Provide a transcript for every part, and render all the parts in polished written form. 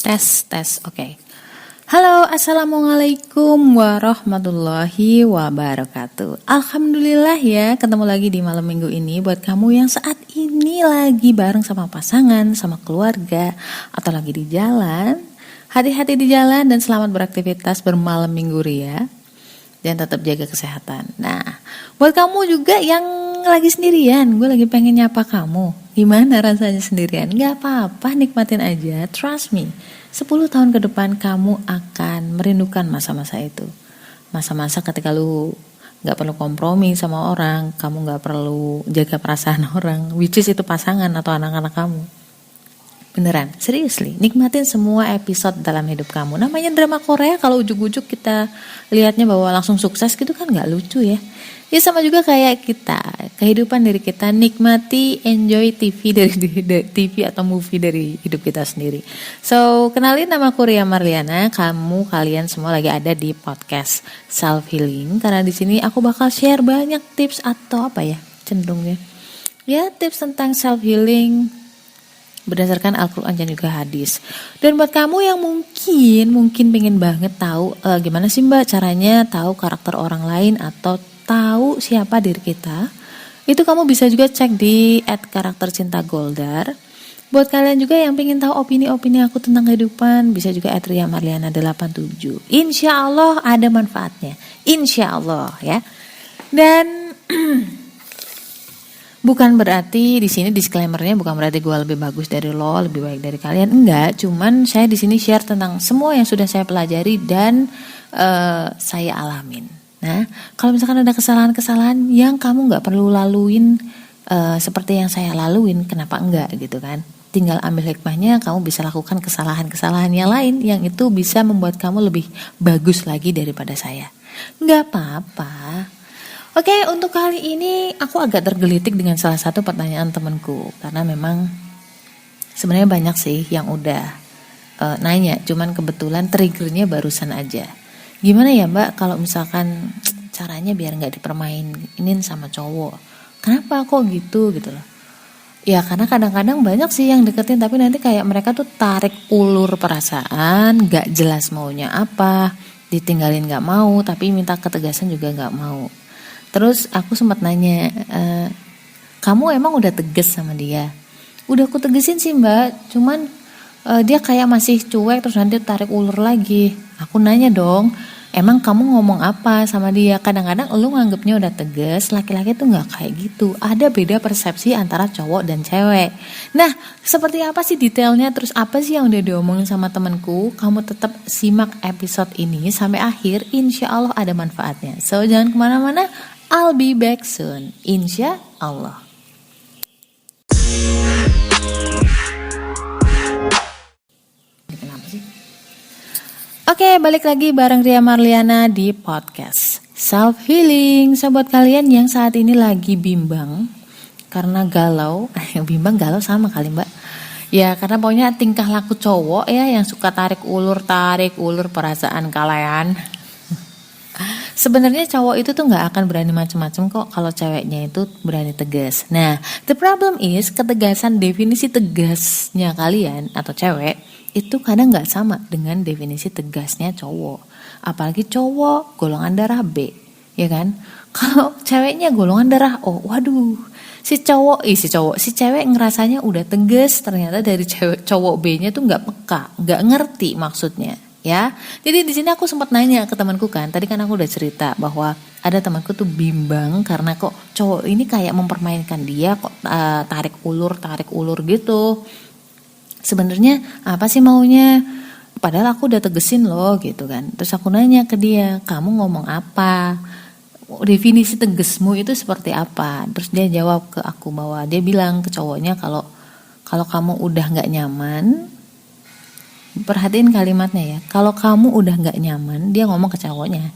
Tes, oke. Halo, assalamualaikum warahmatullahi wabarakatuh. Alhamdulillah ya, ketemu lagi di malam minggu ini buat kamu yang saat ini lagi bareng sama pasangan, sama keluarga, atau lagi di jalan. Hati-hati di jalan dan selamat beraktivitas bermalam minggu ria. Dan tetap jaga kesehatan. Nah, buat kamu juga yang lagi sendirian, gue lagi pengen nyapa kamu. Gimana rasanya sendirian? Gak apa-apa, nikmatin aja. Trust me, 10 tahun ke depan kamu akan merindukan masa-masa itu. Masa-masa ketika lu gak perlu kompromi sama orang, kamu gak perlu jaga perasaan orang, which is itu pasangan atau anak-anak kamu. Beneran, seriously, nikmatin semua episode dalam hidup kamu. Namanya drama Korea, kalau ujuk-ujuk kita lihatnya bahwa langsung sukses gitu kan gak lucu ya. Ya sama juga kayak kita, kehidupan diri kita, nikmati, enjoy TV dari TV atau movie dari hidup kita sendiri. So, kenalin, nama aku Ria Marliana. Kalian semua lagi ada di podcast Self Healing. Karena di sini aku bakal share banyak tips atau apa ya, cenderungnya. Ya, tips tentang self healing berdasarkan Al-Quran dan juga hadis. Dan buat kamu yang mungkin pengen banget tahu gimana sih Mbak caranya tahu karakter orang lain atau tahu siapa diri kita, itu kamu bisa juga cek di @karaktercintagoldar. Buat kalian juga yang pengen tahu opini-opini aku tentang kehidupan, bisa juga @riamarliana87. Insya Allah ada manfaatnya, insya Allah ya. Dan bukan berarti di sini disclaimernya bukan berarti gue lebih bagus dari lo, lebih baik dari kalian, enggak. Cuman saya di sini share tentang semua yang sudah saya pelajari dan saya alamin. Nah, kalau misalkan ada kesalahan-kesalahan yang kamu nggak perlu laluin seperti yang saya laluin, kenapa enggak gitu kan? Tinggal ambil hikmahnya, kamu bisa lakukan kesalahan-kesalahan yang lain yang itu bisa membuat kamu lebih bagus lagi daripada saya. Nggak apa-apa. Oke, untuk kali ini aku agak tergelitik dengan salah satu pertanyaan temanku. Karena memang sebenarnya banyak sih yang udah nanya. Cuman kebetulan triggernya barusan aja. Gimana ya Mbak kalau misalkan caranya biar gak dipermainin sama cowok? Kenapa kok gitu loh. Ya karena kadang-kadang banyak sih yang deketin tapi nanti kayak mereka tuh tarik ulur perasaan. Gak jelas maunya apa. Ditinggalin gak mau tapi minta ketegasan juga gak mau. Terus aku sempat nanya, kamu emang udah tegas sama dia? Udah aku tegesin sih Mbak, cuman dia kayak masih cuek terus nanti tarik ulur lagi. Aku nanya dong, emang kamu ngomong apa sama dia? Kadang-kadang lu nganggepnya udah tegas, laki-laki tuh gak kayak gitu. Ada beda persepsi antara cowok dan cewek. Nah, seperti apa sih detailnya? Terus apa sih yang udah diomongin sama temanku? Kamu tetap simak episode ini sampai akhir, insya Allah ada manfaatnya. So, jangan kemana-mana. I'll be back soon, insya Allah. Kenapa sih? Oke, balik lagi bareng Ria Marliana di podcast Self Healing. Sobat kalian yang saat ini lagi bimbang karena galau, bimbang galau sama kali Mbak. Ya karena pokoknya tingkah laku cowok ya yang suka tarik ulur perasaan kalian. Sebenarnya cowok itu tuh gak akan berani macam-macam kok kalau ceweknya itu berani tegas. Nah, the problem is ketegasan, definisi tegasnya kalian atau cewek itu kadang gak sama dengan definisi tegasnya cowok. Apalagi cowok golongan darah B, ya kan? Kalau ceweknya golongan darah O, waduh, si cewek ngerasanya udah tegas, ternyata dari cowok B-nya tuh gak peka, gak ngerti maksudnya. Ya, jadi di sini aku sempat nanya ke temanku kan. Tadi kan aku udah cerita bahwa ada temanku tuh bimbang karena kok cowok ini kayak mempermainkan dia, kok tarik ulur gitu. Sebenarnya apa sih maunya? Padahal aku udah tegesin loh gitu kan. Terus aku nanya ke dia, kamu ngomong apa? Definisi tegesmu itu seperti apa? Terus dia jawab ke aku bahwa dia bilang ke cowoknya kalau kamu udah nggak nyaman. Perhatiin kalimatnya ya. Kalau kamu udah gak nyaman, dia ngomong ke cowoknya,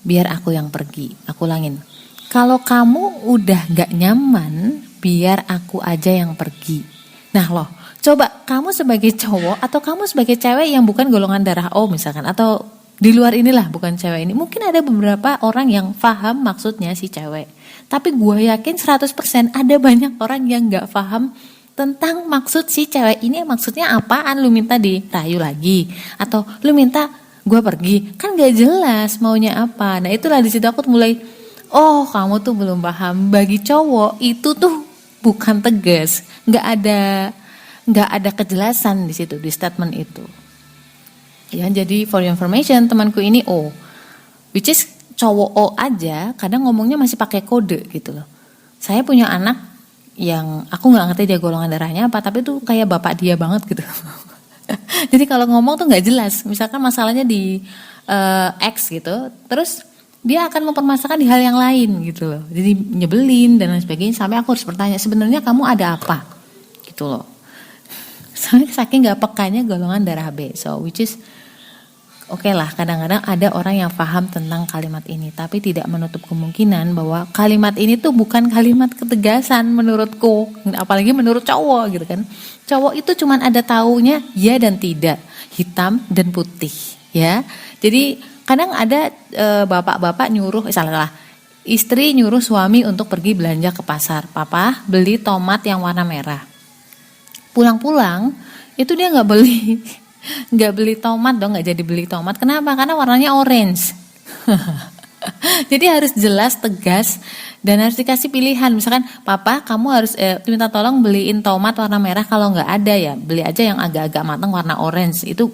biar aku yang pergi. Aku ulangin, kalau kamu udah gak nyaman, biar aku aja yang pergi. Nah loh, coba kamu sebagai cowok atau kamu sebagai cewek yang bukan golongan darah O misalkan, atau di luar inilah bukan cewek ini, mungkin ada beberapa orang yang paham maksudnya si cewek. Tapi gue yakin 100% ada banyak orang yang gak paham tentang maksud si cewek ini maksudnya apaan, lu minta dirayu lagi atau lu minta gue pergi, kan gak jelas maunya apa. Nah itulah di situ aku mulai, oh kamu tuh belum paham, bagi cowok itu tuh bukan tegas, nggak ada kejelasan di situ di statement itu. Ya jadi for your information, temanku ini O, which is cowok O aja kadang ngomongnya masih pakai kode gitu loh. Saya punya anak yang aku nggak ngerti dia golongan darahnya apa, tapi tuh kayak bapak dia banget gitu. Jadi kalau ngomong tuh nggak jelas, misalkan masalahnya di X gitu, terus dia akan mempermasalahkan di hal yang lain gitu loh. Jadi nyebelin dan lain sebagainya, sampai aku harus bertanya sebenarnya kamu ada apa gitu loh. Soalnya saking nggak pekanya golongan darah B, so which is oke lah, kadang-kadang ada orang yang paham tentang kalimat ini, tapi tidak menutup kemungkinan bahwa kalimat ini tuh bukan kalimat ketegasan menurutku, apalagi menurut cowok gitu kan. Cowok itu cuman ada taunya ya dan tidak, hitam dan putih, ya. Jadi kadang ada bapak-bapak nyuruh, salah, istri nyuruh suami untuk pergi belanja ke pasar, papa beli tomat yang warna merah. Pulang-pulang itu dia nggak beli tomat dong, nggak jadi beli tomat. Kenapa? Karena warnanya orange. Jadi harus jelas, tegas, dan harus dikasih pilihan. Misalkan, papa kamu harus minta tolong beliin tomat warna merah, kalau nggak ada ya beli aja yang agak-agak matang warna orange, itu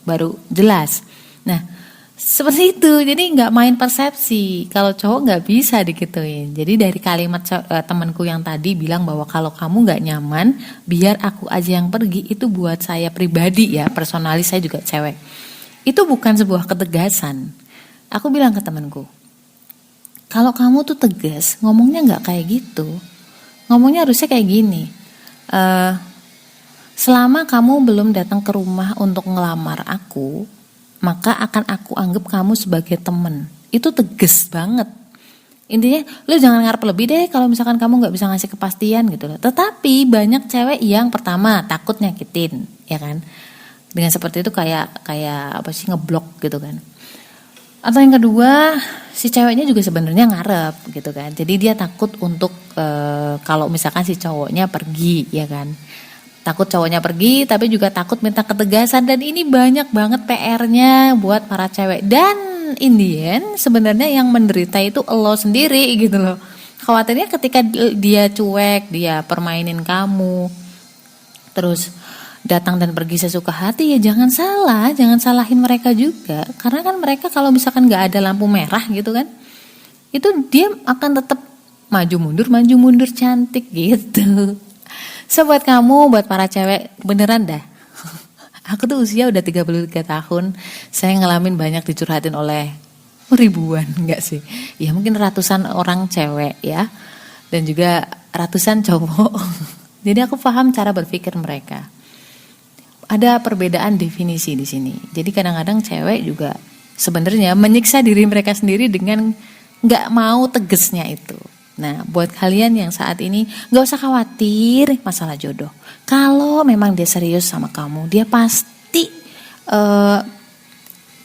baru jelas. Nah seperti itu, jadi nggak main persepsi. Kalau cowok nggak bisa digituin. Jadi dari kalimat temanku yang tadi bilang bahwa kalau kamu nggak nyaman, biar aku aja yang pergi, itu buat saya pribadi ya, personalis saya juga cewek, itu bukan sebuah ketegasan. Aku bilang ke temanku, kalau kamu tuh tegas, ngomongnya nggak kayak gitu. Ngomongnya harusnya kayak gini. Selama kamu belum datang ke rumah untuk ngelamar aku, maka akan aku anggap kamu sebagai temen. Itu tegas banget. Intinya lu jangan ngarep lebih deh kalau misalkan kamu gak bisa ngasih kepastian gitu loh. Tetapi banyak cewek yang pertama takut nyakitin, ya kan. Dengan seperti itu kayak apa sih, ngeblok gitu kan. Atau yang kedua, si ceweknya juga sebenarnya ngarep gitu kan. Jadi dia takut untuk kalau misalkan si cowoknya pergi, ya kan. Takut cowoknya pergi, tapi juga takut minta ketegasan. Dan ini banyak banget PR-nya buat para cewek. Dan in the end sebenarnya yang menderita itu lo sendiri gitu loh. Khawatirnya ketika dia cuek, dia permainin kamu, terus datang dan pergi sesuka hati, ya jangan salahin mereka juga. Karena kan mereka kalau misalkan gak ada lampu merah gitu kan, itu dia akan tetap maju mundur cantik gitu. So buat kamu, buat para cewek, beneran dah. Aku tuh usia udah 33 tahun, saya ngalamin banyak dicurhatin oleh ribuan, enggak sih? Ya mungkin ratusan orang cewek ya, dan juga ratusan cowok. Jadi aku paham cara berpikir mereka. Ada perbedaan definisi di sini. Jadi kadang-kadang cewek juga sebenarnya menyiksa diri mereka sendiri dengan nggak mau tegesnya itu. Nah, buat kalian yang saat ini gak usah khawatir masalah jodoh. Kalau memang dia serius sama kamu, dia pasti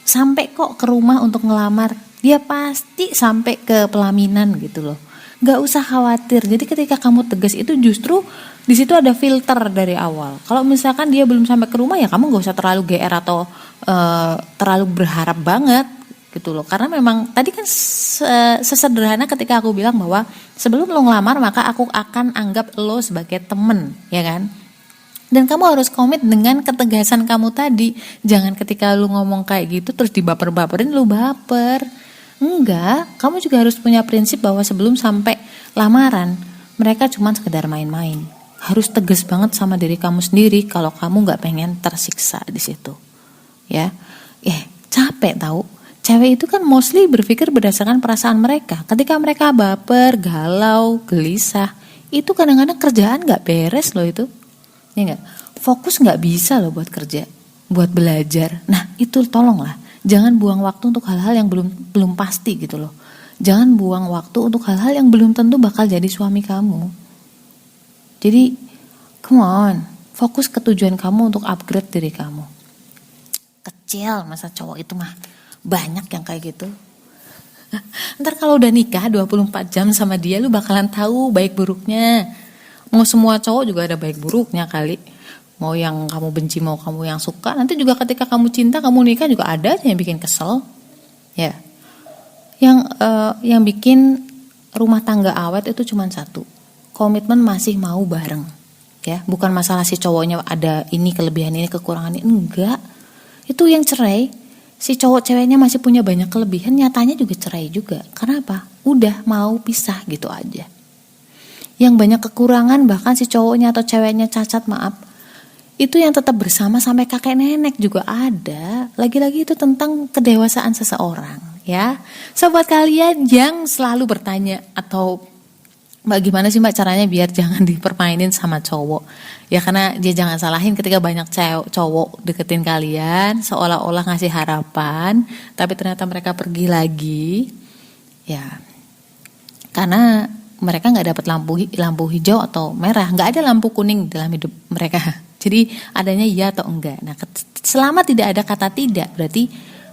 sampai kok ke rumah untuk ngelamar. Dia pasti sampai ke pelaminan gitu loh. Gak usah khawatir. Jadi ketika kamu tegas itu justru di situ ada filter dari awal. Kalau misalkan dia belum sampai ke rumah, ya kamu gak usah terlalu GR atau terlalu berharap banget gitu loh. Karena memang tadi kan sesederhana ketika aku bilang bahwa sebelum lo ngelamar maka aku akan anggap lo sebagai temen, ya kan. Dan kamu harus komit dengan ketegasan kamu tadi. Jangan ketika lu ngomong kayak gitu terus dibaper-baperin lu baper. Enggak, kamu juga harus punya prinsip bahwa sebelum sampai lamaran mereka cuma sekedar main-main. Harus tegas banget sama diri kamu sendiri kalau kamu gak pengen tersiksa di situ. Ya, capek tahu. Cewek itu kan mostly berpikir berdasarkan perasaan mereka. Ketika mereka baper, galau, gelisah, itu kadang-kadang kerjaan gak beres loh itu. Ya gak? Fokus gak bisa loh buat kerja, buat belajar. Nah itu tolonglah, jangan buang waktu untuk hal-hal yang belum pasti gitu loh. Jangan buang waktu untuk hal-hal yang belum tentu bakal jadi suami kamu. Jadi come on, fokus ke tujuan kamu untuk upgrade diri kamu. Kecil masa cowok itu mah. Banyak yang kayak gitu. Ntar kalau udah nikah 24 jam sama dia, lu bakalan tahu baik buruknya. Mau semua cowok juga ada baik buruknya kali. Mau yang kamu benci, mau kamu yang suka, nanti juga ketika kamu cinta, kamu nikah juga ada aja yang bikin kesel. Ya. Yang bikin rumah tangga awet itu cuma satu. Komitmen masih mau bareng. Ya, bukan masalah si cowoknya ada ini kelebihan ini kekurangan ini, enggak. Itu yang cerai, si cowok ceweknya masih punya banyak kelebihan, nyatanya juga cerai juga. Karena apa? Udah mau pisah gitu aja. Yang banyak kekurangan bahkan si cowoknya atau ceweknya cacat, maaf, itu yang tetap bersama sampai kakek nenek juga ada. Lagi-lagi itu tentang kedewasaan seseorang, ya. Sobat kalian yang selalu bertanya atau bagaimana sih mbak caranya biar jangan dipermainin sama cowok? Ya karena dia jangan salahin ketika banyak cowok deketin kalian seolah-olah ngasih harapan, tapi ternyata mereka pergi lagi. Ya, karena mereka nggak dapat lampu hijau atau merah, nggak ada lampu kuning dalam hidup mereka. Jadi adanya iya atau enggak. Nah, selama tidak ada kata tidak, berarti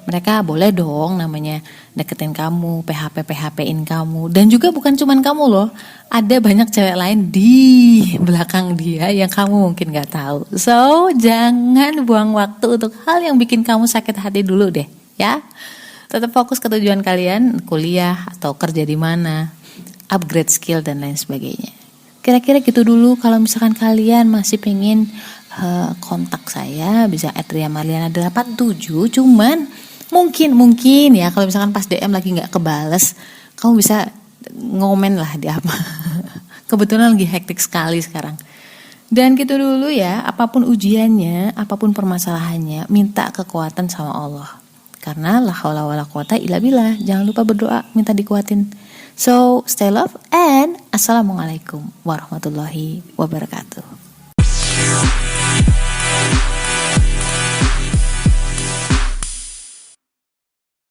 mereka boleh dong namanya deketin kamu, PHP-in kamu. Dan juga bukan cuman kamu loh, ada banyak cewek lain di belakang dia yang kamu mungkin gak tahu. So, jangan buang waktu untuk hal yang bikin kamu sakit hati dulu deh, ya. Tetap fokus ke tujuan kalian, kuliah atau kerja di mana, upgrade skill dan lain sebagainya. Kira-kira gitu dulu. Kalau misalkan kalian masih pengen kontak saya, bisa @riamarliana87. Cuman mungkin ya kalau misalkan pas DM lagi nggak kebales, kamu bisa ngomen lah di apa. Kebetulan lagi hektik sekali sekarang. Dan gitu dulu ya, apapun ujiannya, apapun permasalahannya, minta kekuatan sama Allah. Karena la haula wala quwata illa billah. Jangan lupa berdoa, minta dikuatin. So, stay love and assalamualaikum warahmatullahi wabarakatuh.